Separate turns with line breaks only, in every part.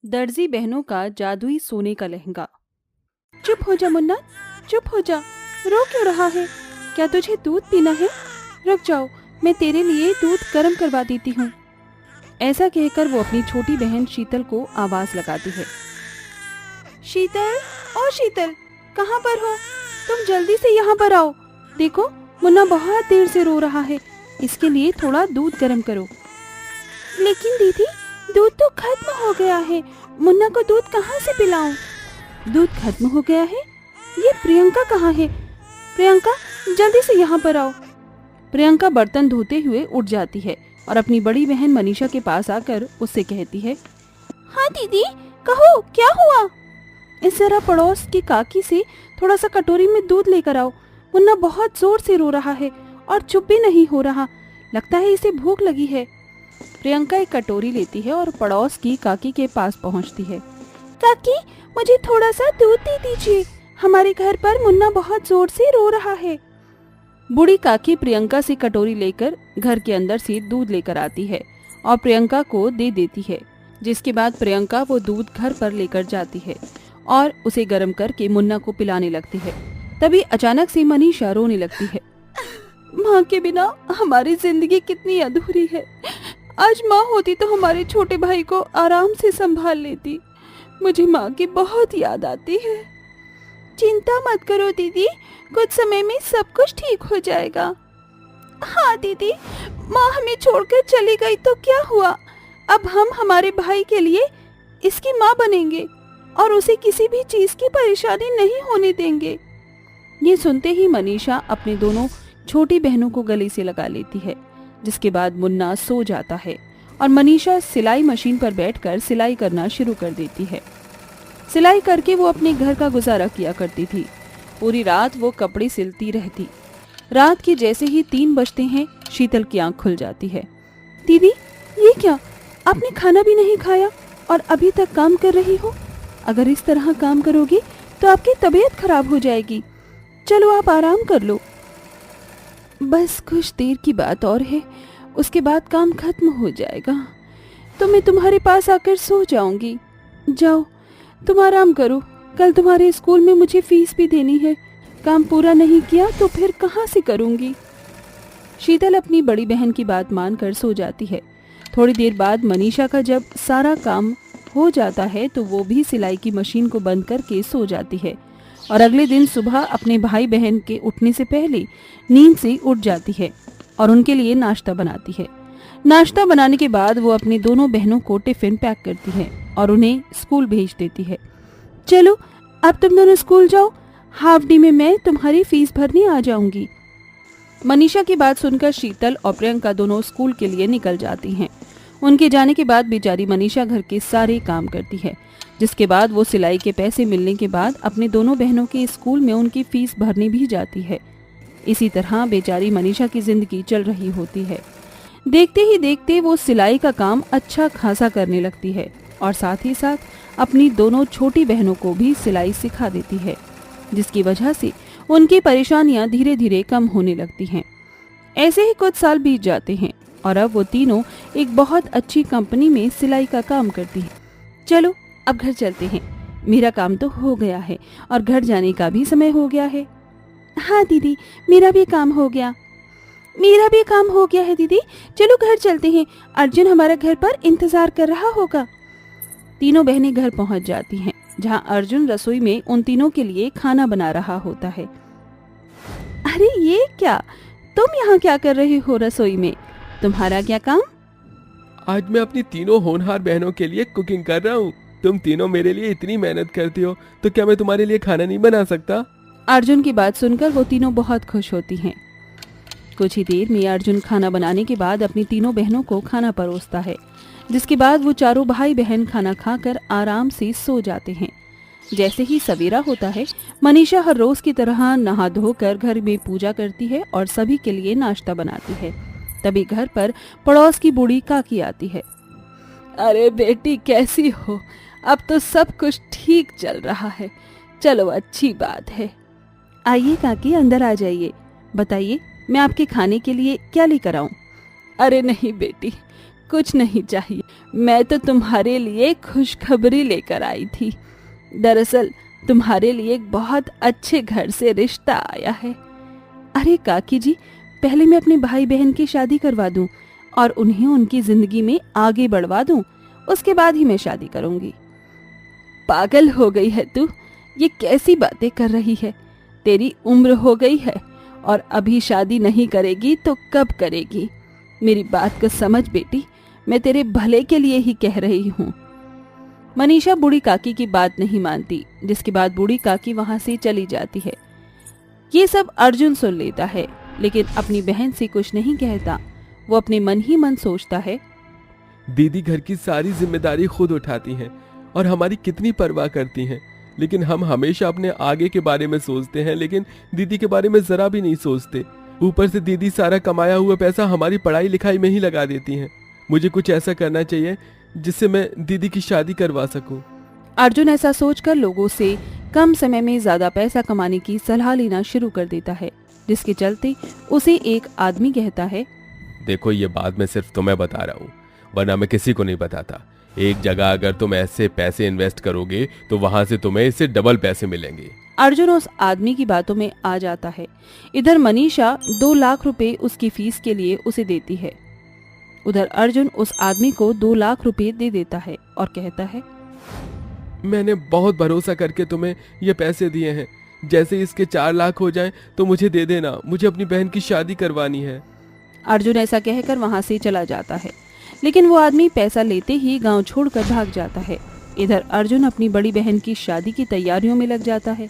दर्जी बहनों का जादुई सोने का लहंगा। चुप हो जा मुन्ना, चुप हो जा। रो क्यों रहा है? क्या तुझे दूध पीना है? रुक जाओ, मैं तेरे लिए दूध गर्म करवा देती हूँ। ऐसा कहकर वो अपनी छोटी बहन शीतल को आवाज लगाती है। शीतल, ओ शीतल, कहाँ पर हो? तुम जल्दी से यहाँ पर आओ। देखो, मुन्ना बहुत देर से रो रहा है, इसके लिए थोड़ा दूध गर्म करो। लेकिन दीदी, दूध तो खत्म हो गया है, मुन्ना को दूध कहाँ से पिलाऊं? दूध खत्म हो गया है? ये प्रियंका कहाँ है? प्रियंका, जल्दी से यहाँ पर आओ। प्रियंका बर्तन धोते हुए उठ जाती है और अपनी बड़ी बहन मनीषा के पास आकर उससे कहती है, हाँ दीदी, कहो क्या हुआ? इस जरा पड़ोस की काकी से थोड़ा सा कटोरी में दूध लेकर आओ। मुन्ना बहुत जोर से रो रहा है और चुप भी नहीं हो रहा, लगता है इसे भूख लगी है। प्रियंका एक कटोरी लेती है और पड़ोस की काकी के पास पहुंचती है। काकी, मुझे थोड़ा सा दूध दे दीजिए, हमारे घर पर मुन्ना बहुत जोर से रो रहा है। बूढ़ी काकी प्रियंका से कटोरी लेकर घर के अंदर से दूध लेकर आती है और प्रियंका को दे देती है, जिसके बाद प्रियंका वो दूध घर पर लेकर जाती है और उसे गर्म करके मुन्ना को पिलाने लगती है। तभी अचानक से मनीषा रोने लगती है। माँ के बिना हमारी जिंदगी कितनी अधूरी है। आज माँ होती तो हमारे छोटे भाई को आराम से संभाल लेती। मुझे माँ की बहुत याद आती है। चिंता मत करो दीदी, कुछ समय में सब कुछ ठीक हो जाएगा। हाँ दीदी, माँ हमें छोड़कर चली गई तो क्या हुआ? अब हम हमारे भाई के लिए इसकी माँ बनेंगे और उसे किसी भी चीज की परेशानी नहीं होने देंगे। ये सुनते ही मनीषा अपने दोनों छोटी बहनों को गले से लगा लेती है, जिसके बाद मुन्ना सो जाता है और मनीषा सिलाई मशीन पर बैठकर सिलाई करना शुरू कर देती है। सिलाई करके वो अपने घर का गुजारा किया करती थी। पूरी रात वो कपड़े सिलती रहती। रात के जैसे ही 3 बजते हैं, शीतल की आंख खुल जाती है। दीदी, ये क्या? आपने खाना भी नहीं खाया और अभी तक काम कर रही हो? अगर इस तरह काम करोगी तो आपकी तबीयत खराब हो जाएगी। चलो आप आराम कर लो। बस कुछ देर की बात और है, उसके बाद काम खत्म हो जाएगा तो मैं तुम्हारे पास आकर सो जाऊंगी। जाओ, तुम आराम करो, कल तुम्हारे स्कूल में मुझे फीस भी देनी है। काम पूरा नहीं किया तो फिर कहाँ से करूंगी? शीतल अपनी बड़ी बहन की बात मानकर सो जाती है। थोड़ी देर बाद मनीषा का जब सारा काम हो जाता है तो वो भी सिलाई की मशीन को बंद करके सो जाती है और अगले दिन सुबह अपने भाई बहन के उठने से पहले नींद से उठ जाती है और उनके लिए नाश्ता बनाती है। नाश्ता बनाने के बाद वो अपनी दोनों बहनों को टिफिन पैक करती है और उन्हें स्कूल भेज देती है। चलो, अब तुम दोनों स्कूल जाओ, हाफ डे में मैं तुम्हारी फीस भरने आ जाऊंगी। मनीषा की बात सुनकर शीतल और प्रियंका दोनों स्कूल के लिए निकल जाती हैं। उनके जाने के बाद बेचारी मनीषा घर के सारे काम करती है, जिसके बाद वो सिलाई के पैसे मिलने के बाद अपने दोनों बहनों के स्कूल में उनकी फीस भरने भी जाती है। इसी तरह बेचारी मनीषा की जिंदगी चल रही होती है। देखते ही देखते वो सिलाई का काम अच्छा खासा करने लगती है और साथ ही साथ अपनी दोनों छोटी बहनों को भी सिलाई सिखा देती है, जिसकी वजह से उनकी परेशानियां धीरे धीरे कम होने लगती हैं। ऐसे ही कुछ साल बीत जाते हैं और अब वो तीनों एक बहुत अच्छी कंपनी में सिलाई का काम करती हैं। चलो, अब घर चलते हैं, मेरा काम तो हो गया है और घर जाने का भी समय हो गया है। हाँ दीदी, मेरा भी काम हो गया। मेरा भी काम हो गया है दीदी, चलो घर चलते हैं, अर्जुन हमारा घर पर इंतजार कर रहा होगा। तीनों बहनें घर पहुंच जाती हैं, जहां अर्जुन रसोई में उन तीनों के लिए खाना बना रहा होता है। अरे ये क्या, तुम यहाँ क्या कर रही हो रसोई में? तुम्हारा क्या काम?
आज मैं अपनी तीनों होनहार बहनों के लिए कुकिंग कर रहा हूँ। तुम तीनों मेरे लिए इतनी मेहनत करती हो तो क्या मैं तुम्हारे लिए खाना नहीं बना सकता?
अर्जुन की बात सुनकर वो तीनों बहुत खुश होती हैं। कुछ ही देर में अर्जुन खाना बनाने के बाद अपनी तीनों बहनों को खाना परोसता है, जिसके बाद वो चारों भाई बहन खाना खाकर आराम से सो जाते हैं। जैसे ही सवेरा होता है, मनीषा हर रोज की तरह नहा धोकर घर में पूजा करती है और सभी के लिए नाश्ता बनाती है। तभी घर पर पड़ोस की बूढ़ी काकी आती है। अरे बेटी, कैसी हो? अब तो सब कुछ ठीक चल रहा है, चलो अच्छी बात है। आइए काकी, अंदर आ जाइए, बताइए मैं आपके खाने के लिए क्या लेकर आऊं? अरे नहीं बेटी, कुछ नहीं चाहिए। मैं तो तुम्हारे लिए खुशखबरी लेकर आई थी। दरअसल तुम्हारे लिए एक बहुत अच्छे घर से रिश्ता आया है। अरे काकी जी, पहले मैं अपने भाई बहन की शादी करवा दूं और उन्हें उनकी जिंदगी में आगे बढ़वा दूं, उसके बाद ही मैं शादी करूंगी। पागल हो गई है तू? ये कैसी बातें कर रही है? तेरी उम्र हो गई है और अभी शादी नहीं करेगी तो कब करेगी? मेरी बात को समझ बेटी, मैं तेरे भले के लिए ही कह रही हूँ। मनीषा बूढ़ी काकी की बात नहीं मानती, जिसके बाद बूढ़ी काकी वहां से चली जाती है। ये सब अर्जुन सुन लेता है, लेकिन अपनी बहन से कुछ नहीं कहता। वो अपने मन ही मन सोचता है,
दीदी घर की सारी जिम्मेदारी खुद उठाती हैं और हमारी कितनी परवाह करती हैं, लेकिन हम हमेशा अपने आगे के बारे में सोचते हैं, लेकिन दीदी के बारे में जरा भी नहीं सोचते। ऊपर से दीदी सारा कमाया हुआ पैसा हमारी पढ़ाई लिखाई में ही लगा देती हैं। मुझे कुछ ऐसा करना चाहिए जिससे मैं दीदी की शादी करवा सकूं।
अर्जुन ऐसा सोचकर लोगों से कम समय में ज्यादा पैसा कमाने की सलाह लेना शुरू कर देता है, जिसके चलते उसे एक आदमी कहता है,
देखो, ये बात मैं सिर्फ तुम्हें बता रहा हूँ, वरना मैं किसी को नहीं बताता। एक जगह अगर तुम ऐसे पैसे इन्वेस्ट करोगे तो वहां से तुम्हें इससे डबल पैसे मिलेंगे।
अर्जुन उस आदमी की बातों में आ जाता है। इधर मनीषा 2 लाख रुपए उसकी फीस के लिए उसे देती है। उधर अर्जुन उस आदमी को 2 लाख रुपए दे देता है और कहता है,
मैंने बहुत भरोसा करके तुम्हें ये पैसे दिए हैं, जैसे इसके 4 लाख हो जाएं तो मुझे दे देना, मुझे अपनी बहन की शादी करवानी है।
अर्जुन ऐसा कहकर वहां से चला जाता है, लेकिन वो आदमी पैसा लेते ही गांव छोड़कर भाग जाता है। इधर अर्जुन अपनी बड़ी बहन की शादी की तैयारियों में लग जाता है,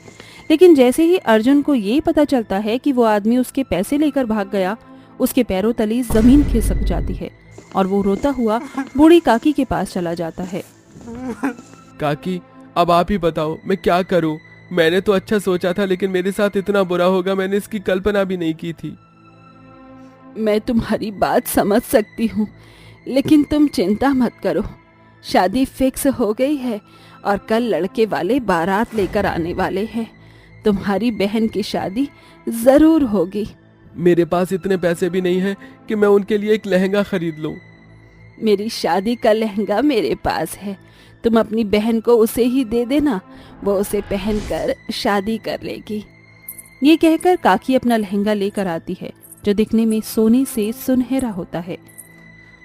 लेकिन जैसे ही अर्जुन को ये पता चलता है कि वो आदमी उसके पैसे लेकर भाग गया, उसके पैरों तले जमीन खिसक जाती है और वो रोता हुआ बूढ़ी काकी के पास चला जाता है।
काकी, अब आप ही बताओ मैं क्या करूं? मैंने तो अच्छा सोचा था, लेकिन मेरे साथ इतना बुरा होगा मैंने इसकी कल्पना भी नहीं की थी।
मैं तुम्हारी बात समझ सकती हूँ, लेकिन तुम चिंता मत करो। शादी फिक्स हो गई है और कल लड़के वाले बारात लेकर आने वाले हैं। तुम्हारी बहन की शादी जरूर होगी।
मेरे पास इतने पैसे भी नहीं हैं कि मैं उनके लिए एक लहंगा खरीद लूं।
मेरी शादी का लहंगा मेरे पास है, तुम अपनी बहन को उसे ही दे देना, वो उसे पहनकर शादी कर लेगी। ये कहकर काकी अपना लहंगा लेकर आती है, जो दिखने में सोने से सुनहरा होता है।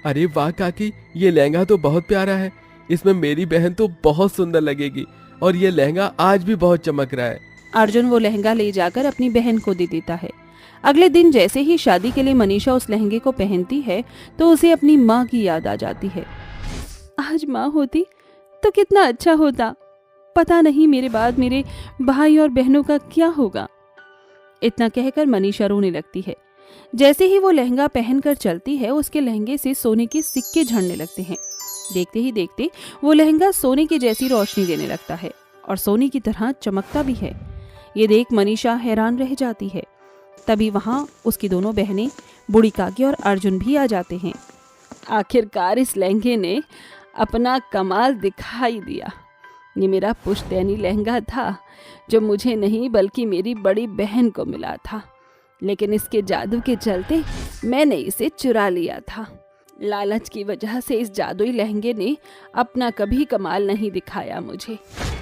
अरे वाह काकी, ये लहंगा तो बहुत प्यारा है, इसमें मेरी बहन तो बहुत सुंदर लगेगी और ये लहंगा आज भी बहुत चमक रहा है।
अर्जुन वो लहंगा ले जाकर अपनी बहन को दे देता है। अगले दिन जैसे ही शादी के लिए मनीषा उस लहंगे को पहनती है तो उसे अपनी माँ की याद आ जाती है। आज माँ होती तो कितना अच्छा होता, पता नहीं मेरे बाद मेरे भाई और बहनों का क्या होगा। इतना कहकर मनीषा रोने लगती है। जैसे ही वो लहंगा पहनकर चलती है, उसके लहंगे से सोने के सिक्के झड़ने लगते हैं। देखते ही देखते वो लहंगा सोने की जैसी रोशनी देने लगता है और सोने की तरह चमकता भी है। ये देख मनीषा हैरान रह जाती है। तभी वहां उसकी दोनों बहनें बूढ़ी काकी और अर्जुन भी आ जाते हैं। आखिरकार इस लहंगे ने अपना कमाल दिखाई दिया। ये मेरा पुश्तैनी लहंगा था, जो मुझे नहीं बल्कि मेरी बड़ी बहन को मिला था, लेकिन इसके जादू के चलते मैंने इसे चुरा लिया था। लालच की वजह से इस जादुई लहंगे ने अपना कभी कमाल नहीं दिखाया मुझे,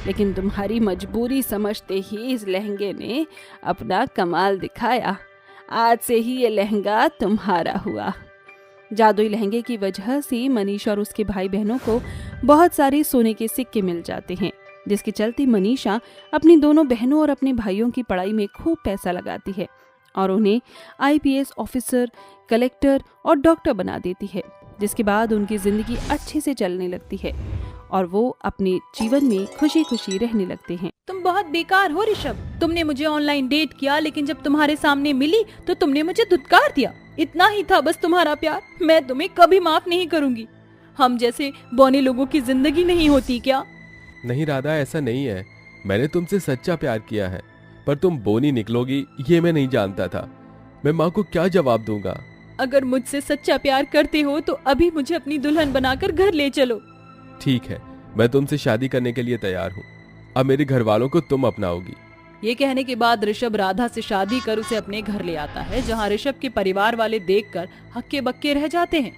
लेकिन तुम्हारी मजबूरी समझते ही इस लहंगे ने अपना कमाल दिखाया। आज से ही ये लहंगा तुम्हारा हुआ। जादुई लहंगे की वजह से मनीषा और उसके भाई बहनों को बहुत सारे सोने के सिक्के मिल जाते हैं, जिसके चलते मनीषा अपनी दोनों बहनों और अपने भाइयों की पढ़ाई में खूब पैसा लगाती है और उन्हें आईपीएस ऑफिसर, कलेक्टर और डॉक्टर बना देती है, जिसके बाद उनकी जिंदगी अच्छे से चलने लगती है और वो अपने जीवन में खुशी खुशी रहने लगते हैं।
तुम बहुत बेकार हो ऋषभ। तुमने मुझे ऑनलाइन डेट किया, लेकिन जब तुम्हारे सामने मिली तो तुमने मुझे धुतकार दिया। इतना ही था बस तुम्हारा प्यार। मैं तुम्हें कभी माफ नहीं करूंगी। हम जैसे बौने लोगों की जिंदगी नहीं होती क्या?
नहीं राधा, ऐसा नहीं है। मैंने तुमसे सच्चा प्यार किया है, पर तुम बोनी निकलोगी ये मैं नहीं जानता था। मैं माँ को क्या जवाब दूंगा?
अगर मुझसे सच्चा प्यार करते हो तो अभी मुझे अपनी दुल्हन बनाकर घर ले चलो।
ठीक है, मैं तुमसे शादी करने के लिए तैयार हूँ। अब मेरे घर वालों को तुम अपनाओगी।
ये कहने के बाद ऋषभ राधा से शादी कर उसे अपने घर ले आता है, जहाँ ऋषभ के परिवार वाले देखकर हक्के बक्के रह जाते हैं।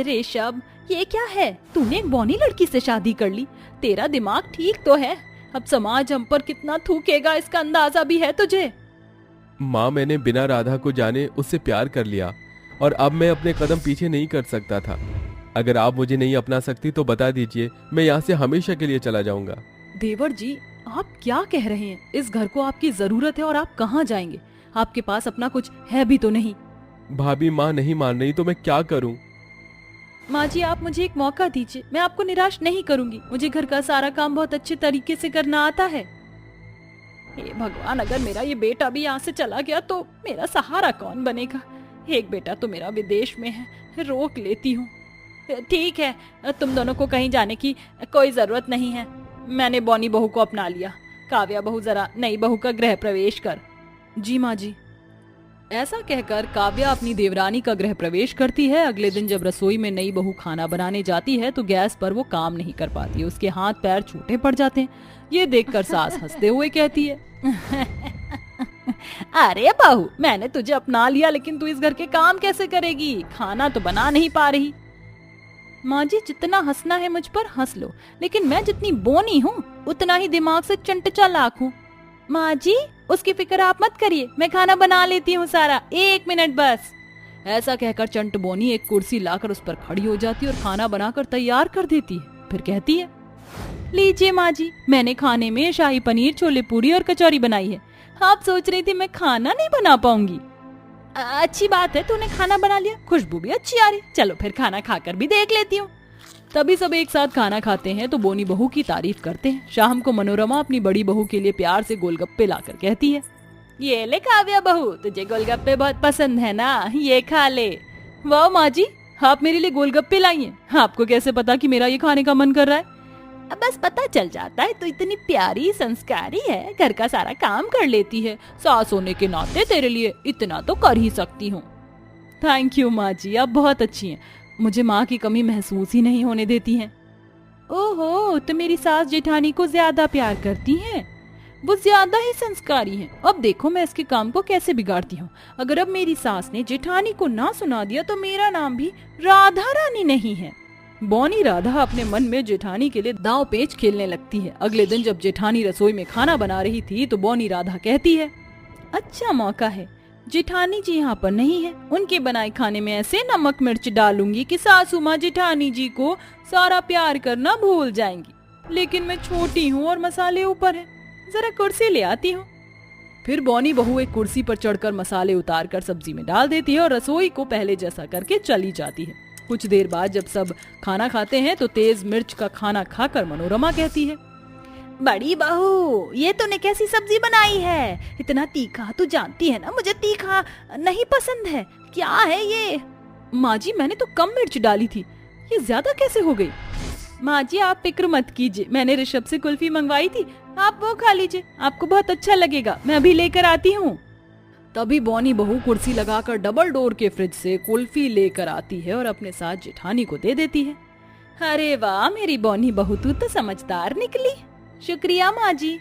ऋषभ, ये क्या है? तूने एक बौनी लड़की से शादी कर ली। तेरा दिमाग ठीक तो है? अब समाज हम पर कितना थूकेगा इसका अंदाजा भी है तुझे?
माँ, मैंने बिना राधा को जाने उससे प्यार कर लिया और अब मैं अपने कदम पीछे नहीं कर सकता था। अगर आप मुझे नहीं अपना सकती तो बता दीजिए, मैं यहाँ से हमेशा के लिए चला जाऊंगा।
देवर जी, आप क्या कह रहे हैं? इस घर को आपकी जरूरत है और आप कहाँ जाएंगे? आपके पास अपना कुछ है भी तो नहीं।
भाभी, माँ नहीं मान रही तो मैं क्या करूँ?
माँ जी, आप मुझे एक मौका दीजिए, मैं आपको निराश नहीं करूंगी। मुझे घर का सारा काम बहुत अच्छे तरीके से करना आता है। हे भगवान, अगर मेरा ये बेटा भी यहाँ से चला गया तो मेरा सहारा कौन बनेगा? एक बेटा तो मेरा विदेश में है, रोक लेती हूँ। ठीक है, तुम दोनों को कहीं जाने की कोई जरूरत नहीं है। मैंने बौनी बहू को अपना लिया। काव्या बहू, जरा नई बहू का गृह प्रवेश कर। जी माँ जी। ऐसा कहकर काव्या अपनी देवरानी का गृह प्रवेश करती है। अगले दिन जब रसोई में नई बहू खाना बनाने जाती है तो गैस पर वो काम नहीं कर पाती। उसके हाथ पैर छूटे पड़ जाते हैं। ये देखकर सास हंसते हुए कहती है, अरे बहू, मैंने तुझे अपना लिया लेकिन तू इस घर के काम कैसे करेगी? खाना तो बना नहीं पा रही। माँ जी, जितना हंसना है मुझ पर हंस लो, लेकिन मैं जितनी बोनी हूँ उतना ही दिमाग से चंट चालाक हूँ। माँ जी, उसकी फिक्र आप मत करिए, मैं खाना बना लेती हूँ सारा, 1 मिनट बस। ऐसा कहकर चंट बोनी एक कुर्सी लाकर उस पर खड़ी हो जाती है और खाना बनाकर तैयार कर देती है। फिर कहती है, लीजिए माँ जी, मैंने खाने में शाही पनीर, छोले पूरी और कचौरी बनाई है। आप सोच रही थी मैं खाना नहीं बना पाऊंगी? अच्छी बात है, तूने खाना बना लिया, खुशबू भी अच्छी आ रही। चलो फिर खाना खाकर भी देख लेती हूँ। तभी सब एक साथ खाना खाते हैं तो बोनी बहू की तारीफ करते हैं। शाम को मनोरमा अपनी बड़ी बहू के लिए प्यार से गोलगप्पे लाकर कहती है, ये ले काव्या बहू, तुझे गोलगप्पे बहुत पसंद है ना, ये खा ले। वाह माँ जी, आप मेरे लिए गोलगप्पे लाई हैं। आपको कैसे पता कि मेरा ये खाने का मन कर रहा है? अब बस पता चल जाता है, तो इतनी प्यारी संस्कारी है, घर का सारा काम कर लेती है। सास होने के नाते तेरे लिए इतना तो कर ही सकती हूँ। थैंक यू माँ जी, आप बहुत अच्छी हैं। मुझे माँ की कमी महसूस ही नहीं होने देती हैं। ओहो, तो मेरी सास जेठानी को ज्यादा प्यार करती हैं। वो ज्यादा ही संस्कारी हैं। अब देखो मैं इसके काम को कैसे बिगाड़ती हूँ। अगर अब मेरी सास ने जेठानी को ना सुना दिया तो मेरा नाम भी राधा रानी नहीं है। बौनी राधा अपने मन में जेठानी के लिए दांव पेच खेलने लगती है। अगले दिन जब जेठानी रसोई में खाना बना रही थी तो बौनी राधा कहती है, अच्छा मौका है, जेठानी जी यहाँ पर नहीं है, उनके बनाए खाने में ऐसे नमक मिर्च डालूंगी कि सासू माँ जेठानी जी को सारा प्यार करना भूल जाएंगी। लेकिन मैं छोटी हूँ और मसाले ऊपर है, जरा कुर्सी ले आती हूँ। फिर बौनी बहू एक कुर्सी पर चढ़कर मसाले उतार कर सब्जी में डाल देती है और रसोई को पहले जैसा करके चली जाती है। कुछ देर बाद जब सब खाना खाते हैं तो तेज मिर्च का खाना खाकर मनोरमा कहती है, बड़ी बहू, ये तूने कैसी सब्जी बनाई है? इतना तीखा, तू जानती है ना मुझे तीखा नहीं पसंद है। क्या है ये? माँ जी, मैंने तो कम मिर्च डाली थी, ये ज्यादा कैसे हो गई? माँ जी, आप फिक्र मत कीजिए, मैंने ऋषभ से कुल्फी मंगवाई थी, आप वो खा लीजिए, आपको बहुत अच्छा लगेगा, मैं अभी लेकर आती हूँ। तभी बौनी बहू कुर्सी लगाकर डबल डोर के फ्रिज से कुल्फी लेकर आती है और अपने साथ जेठानी को दे देती है। अरे वाह मेरी बौनी बहू, तू तो समझदार निकली। शुक्रिया माँ जी।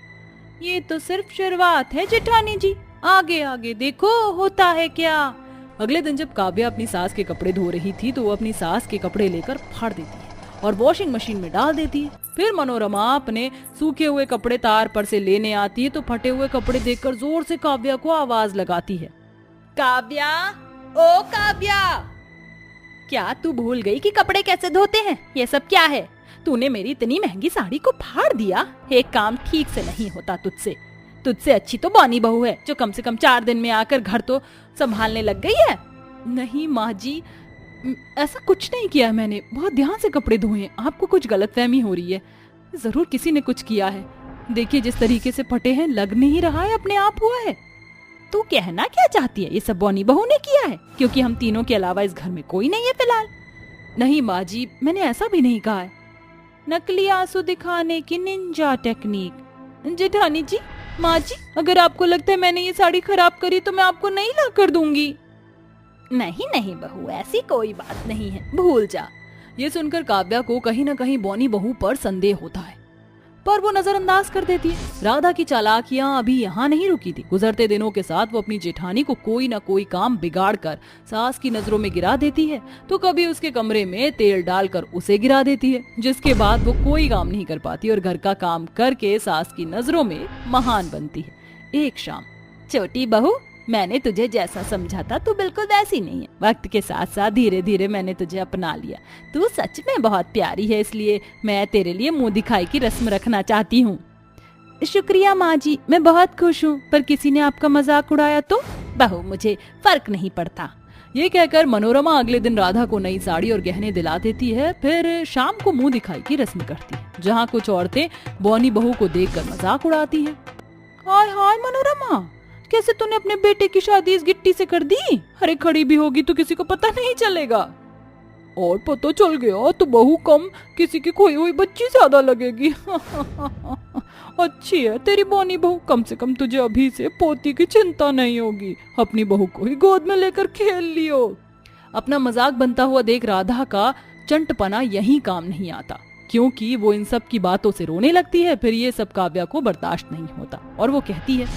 ये तो सिर्फ शुरुआत है जेठानी जी, आगे आगे देखो होता है क्या। अगले दिन जब काव्या अपनी सास के कपड़े धो रही थी तो वो अपनी सास के कपड़े लेकर फाड़ देती है और वॉशिंग मशीन में डाल देती है। फिर मनोरमा अपने सूखे हुए कपड़े तार पर से लेने आती है तो फटे हुए कपड़े देखकर जोर से काव्या को आवाज लगाती है, काव्या, ओ काव्या, क्या तू भूल गई कि कपड़े कैसे धोते हैं? ये सब क्या है? तूने मेरी इतनी महंगी साड़ी को फाड़ दिया। एक काम ठीक से नहीं होता तुझसे अच्छी तो बौनी बहू है जो कम से कम 4 दिन में आकर घर तो संभालने लग गई है। नहीं माँ जी, ऐसा कुछ नहीं किया मैंने, बहुत ध्यान से कपड़े धोए हैं। आपको कुछ गलतफहमी हो रही है, जरूर किसी ने कुछ किया है। देखिए जिस तरीके से फटे हैं, लग नहीं रहा है अपने आप हुआ है। तू कहना क्या चाहती है? ये सब बौनी बहू ने किया है क्योंकि हम तीनों के अलावा इस घर में कोई नहीं है फिलहाल। नहीं माँ जी, मैंने ऐसा भी नहीं कहा है। नकली आंसू दिखाने की निंजा टेक्निक। जेठानी जी, माँ जी, अगर आपको लगता है मैंने ये साड़ी खराब करी तो मैं आपको नहीं ला कर दूंगी। नहीं नहीं बहू, ऐसी कोई बात नहीं है, भूल जा। ये सुनकर काव्या को कहीं न कहीं बौनी बहू पर संदेह होता है। पर वो नजरअंदाज कर देती है। राधा की चालाकियां अभी यहाँ नहीं रुकी थी। गुजरते दिनों के साथ वो अपनी जेठानी को कोई ना कोई काम बिगाड़ कर सास की नजरों में गिरा देती है, तो कभी उसके कमरे में तेल डालकर उसे गिरा देती है, जिसके बाद वो कोई काम नहीं कर पाती और घर का काम करके सास की नजरों में महान बनती है। एक शाम, छोटी बहू, मैंने तुझे जैसा समझा था तू बिल्कुल वैसी नहीं है। वक्त के साथ साथ धीरे धीरे मैंने तुझे अपना लिया। तू सच में बहुत प्यारी है, इसलिए मैं तेरे लिए मुंह दिखाई की रस्म रखना चाहती हूँ। शुक्रिया माँ जी, मैं बहुत खुश हूँ, पर किसी ने आपका मजाक उड़ाया तो? बहू, मुझे फर्क नहीं पड़ता। ये कहकर मनोरमा अगले दिन राधा को नई साड़ी और गहने दिला देती है। फिर शाम को मुंह दिखाई की रस्म करती है, जहाँ कुछ औरतें बौनी बहू को देखकर मजाक उड़ाती हैं। हाय हाय मनोरमा, कैसे तूने अपने बेटे की शादी इस गिट्टी से कर दी? अरे खड़ी भी होगी तो किसी को पता नहीं चलेगा, और पता चल गया तो बहू कम किसी की खोई हुई बच्ची ज्यादा लगेगी। अच्छी है तेरी बौनी बहू, कम से कम तुझे अभी से पोती की चिंता नहीं होगी। अपनी बहू को ही गोद में लेकर खेल लियो। अपना मजाक बनता हुआ देख राधा का चंटपना यही काम नहीं आता, क्योंकि वो इन सब की बातों से रोने लगती है। फिर ये सब काव्या को बर्दाश्त नहीं होता और वो कहती है,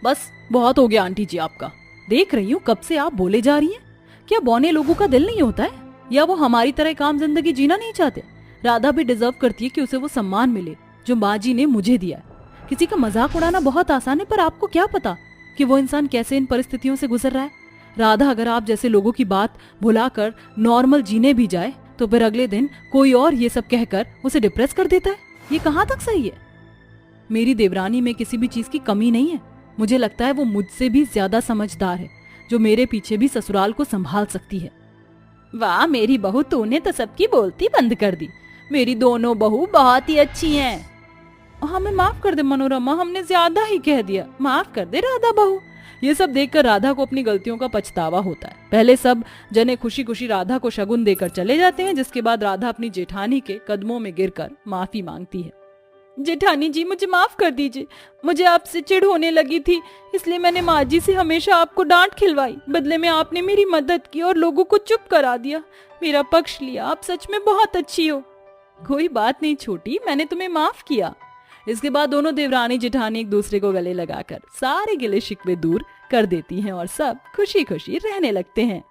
बस बहुत हो गया आंटी जी आपका। देख रही हूँ कब से आप बोले जा रही हैं। क्या बौने लोगों का दिल नहीं होता है, या वो हमारी तरह काम जिंदगी जीना नहीं चाहते? राधा भी डिजर्व करती है कि उसे वो सम्मान मिले जो माँ जी ने मुझे दिया है। किसी का मजाक उड़ाना बहुत आसान है, पर आपको क्या पता कि वो इंसान कैसे इन परिस्थितियों से गुजर रहा है। राधा, अगर आप जैसे लोगों की बात भुलाकर नॉर्मल जीने भी जाए तो फिर अगले दिन कोई और ये सब कहकर उसे डिप्रेस कर देता है। ये कहाँ तक सही है? मेरी देवरानी में किसी भी चीज की कमी नहीं है। मुझे लगता है वो मुझसे भी ज्यादा समझदार है, जो मेरे पीछे भी ससुराल को संभाल सकती है। वाह मेरी बहू, तूने तो सबकी बोलती बंद कर दी। मेरी दोनों बहू बहुत ही अच्छी हैं। हमें माफ कर दे मनोरमा, हमने ज्यादा ही कह दिया। माफ कर दे राधा बहू। ये सब देखकर राधा को अपनी गलतियों का पछतावा होता है। पहले सब जने खुशी खुशी राधा को शगुन देकर चले जाते हैं, जिसके बाद राधा अपनी जेठानी के कदमों में गिरकर माफी मांगती है। जेठानी जी, मुझे माफ कर दीजिए। मुझे आपसे चिढ़ होने लगी थी, इसलिए मैंने माँ जी से हमेशा आपको डांट खिलवाई। बदले में आपने मेरी मदद की और लोगों को चुप करा दिया, मेरा पक्ष लिया। आप सच में बहुत अच्छी हो। कोई बात नहीं छोटी, मैंने तुम्हें माफ किया। इसके बाद दोनों देवरानी जेठानी एक दूसरे को गले लगाकर सारे गिले शिकवे दूर कर देती हैं और सब खुशी खुशी रहने लगते हैं।